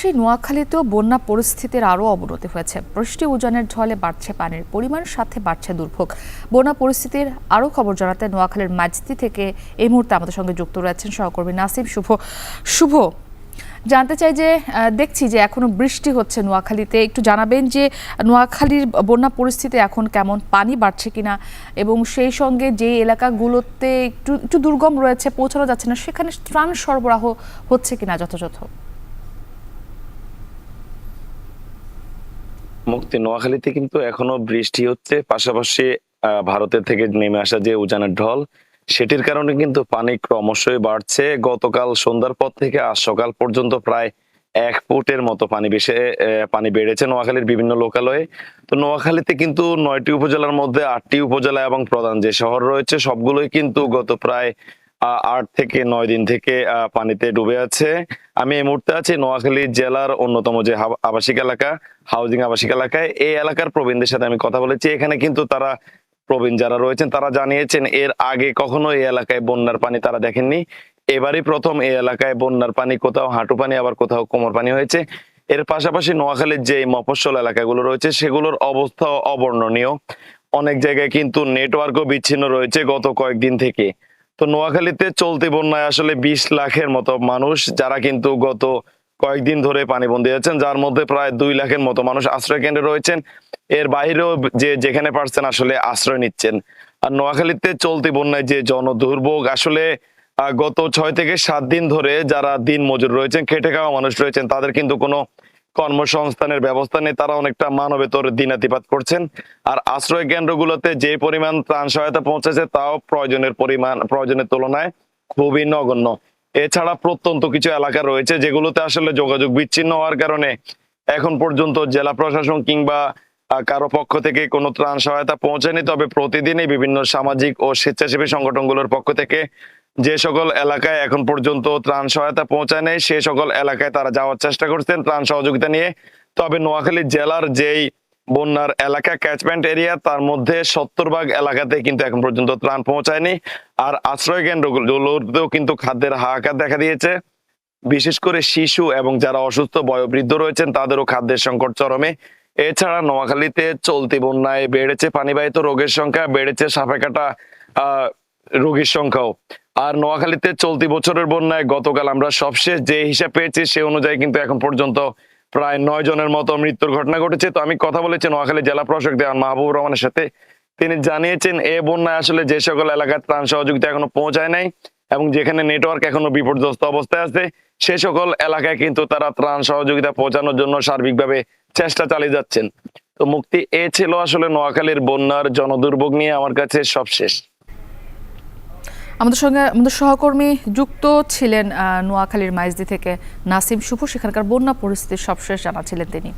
নোয়াখালীতেও বন্যা পরিস্থিতির আরও অবনতি হয়েছে। বৃষ্টি উজানের ঢলে বাড়ছে পানির পরিমাণ, সাথে বাড়ছে দুর্ভোগ। বন্যা পরিস্থিতির আরও খবর জানাতে নোয়াখালীর মাঝদি থেকে এই মুহূর্তে আমাদের সঙ্গে যুক্ত রয়েছেন সহকর্মী নাসিম শুভ। জানতে চাই যে দেখছি যে এখনো বৃষ্টি হচ্ছে নোয়াখালীতে, একটু জানাবেন যে নোয়াখালীর বন্যা পরিস্থিতি এখন কেমন, পানি বাড়ছে কিনা, এবং সেই সঙ্গে যে এলাকাগুলোতে একটু দুর্গম রয়েছে, পৌঁছানো যাচ্ছে না, সেখানে ত্রাণ সরবরাহ হচ্ছে কিনা যথাযথ। নোয়াখালীতে কিন্তু এখনো বৃষ্টি হচ্ছে, পাশাপাশি ভারতের থেকে নেমে আসা যে উজানের ঢল, সেটির কারণে কিন্তু পানি ক্রমশই বাড়ছে। গতকাল সন্ধ্যার পর থেকে আজ সকাল পর্যন্ত প্রায় 1 ফুটের মতো পানি বেড়েছে নোয়াখালীর বিভিন্ন লোকালয়ে। তো নোয়াখালীতে কিন্তু 9টি উপজেলার মধ্যে 8টি উপজেলা এবং প্রধান যে শহর রয়েছে সবগুলোই কিন্তু গত প্রায় 8 থেকে 9 দিন থেকে পানিতে ডুবে আছে। আমি এই মুহূর্তে আছি নোয়াখালী জেলার অন্যতম যে আবাসিক এলাকা, হাউজিং আবাসিক এলাকায়। এই এলাকার প্রবীণদের সাথে আমি কথা বলেছি। এখানে কিন্তু তারা, প্রবীণ যারা রয়েছেন, তারা জানিয়েছেন এর আগে কখনো এই এলাকায় বন্যার পানি তারা দেখেননি। এবারই প্রথম এই এলাকায় বন্যার পানি, কোথাও হাঁটু পানি আবার কোথাও কোমর পানি হয়েছে। এর পাশাপাশি নোয়াখালীর যে মফস্বল এলাকাগুলো রয়েছে সেগুলোর অবস্থা অবর্ণনীয়। অনেক জায়গায় কিন্তু নেটওয়ার্কও বিচ্ছিন্ন রয়েছে গত কয়েকদিন থেকে। তো নোয়াখালীতে চলতি বন্যায় আসলে 20 লাখের মতো মানুষ, যারা কিন্তু গত কয়েকদিন ধরে পানিবন্দী আছেন, যার মধ্যে প্রায় 2 লাখের মতো মানুষ আশ্রয় কেন্দ্রে রয়েছেন। এর বাইরেও যেখানে পারছেন আসলে আশ্রয় নিচ্ছেন। আর নোয়াখালীতে চলতি বন্যায় যে জনদুর্ভোগ, আসলে গত 6 থেকে 7 দিন ধরে যারা দিন মজুর রয়েছেন, খেটে খাওয়া মানুষ রয়েছেন, তাদের কিন্তু কোনো কর্মসংস্থানের ব্যবস্থা নেই। তারা অনেকটা মানবেতর দিনাতিপাত করছেন। আর আশ্রয় কেন্দ্রগুলোতে যে পরিমাণ ত্রাণ সহায়তা পৌঁছেছে তাও প্রয়োজনের তুলনায় খুবই নগণ্য। এছাড়া প্রত্যন্ত কিছু এলাকা রয়েছে যেগুলোতে আসলে যোগাযোগ বিচ্ছিন্ন হওয়ার কারণে এখন পর্যন্ত জেলা প্রশাসন কিংবা কারো পক্ষ থেকে কোনো ত্রাণ সহায়তা পৌঁছায়নি। তবে প্রতিদিনই বিভিন্ন সামাজিক ও স্বেচ্ছাসেবী সংগঠনগুলোর পক্ষ থেকে যে সকল এলাকায় এখন পর্যন্ত ত্রাণ সহায়তা পৌঁছায় নেই, সে সকল এলাকায় তারা যাওয়ার চেষ্টা করছেন ত্রাণ সহযোগিতা নিয়ে। তবে নোয়াখালী জেলার যেই বন্যার এলাকা, ক্যাচমেন্ট এরিয়া, তার মধ্যে 70% এলাকাতে কিন্তু এখন পর্যন্ত ত্রাণ পৌঁছায়নি। আর আশ্রয় কেন্দ্রগুলোতেও কিন্তু খাদ্যের হাহাকার দেখা দিয়েছে। বিশেষ করে শিশু এবং যারা অসুস্থ বয়োবৃদ্ধ রয়েছেন তাদেরও খাদ্যের সংকট চরমে। এছাড়া নোয়াখালীতে চলতি বন্যায় বেড়েছে পানিবাহিত রোগের সংখ্যা, বেড়েছে সাপে কাটা রোগীর সংখ্যাও। আর নোয়াখালীতে চলতি বছরের বন্যায় গতকাল আমরা সবশেষ যে হিসাব পেয়েছি সে অনুযায়ী কিন্তু এখন পর্যন্ত প্রায় 9 জনের মতো মৃত্যুর ঘটনা ঘটেছে। তো আমি কথা বলেছি নোয়াখালী জেলা প্রশাসক দেওয়ান মাহবুবুর রহমানের সাথে। তিনি জানিয়েছেন এই বন্যায় আসলে যে সকল এলাকায় ত্রাণ সহযোগিতা এখনো পৌঁছায় নাই এবং যেখানে নেটওয়ার্ক এখনো বিপর্যস্ত অবস্থায় আছে, সে সকল এলাকায় কিন্তু তারা ত্রাণ সহযোগিতা পৌঁছানোর জন্য সার্বিকভাবে চেষ্টা চালিয়ে যাচ্ছেন। তো মুক্তি, এ ছিল আসলে নোয়াখালীর বন্যার জনদুর্ভোগ নিয়ে আমার কাছে সবশেষ। আমাদের সঙ্গে আমাদের সহকর্মী যুক্ত ছিলেন নোয়াখালীর মাইজদি থেকে নাসিম শুভ, সেখানকার বন্যা পরিস্থিতির সবশেষ জানাচ্ছিলেন তিনি।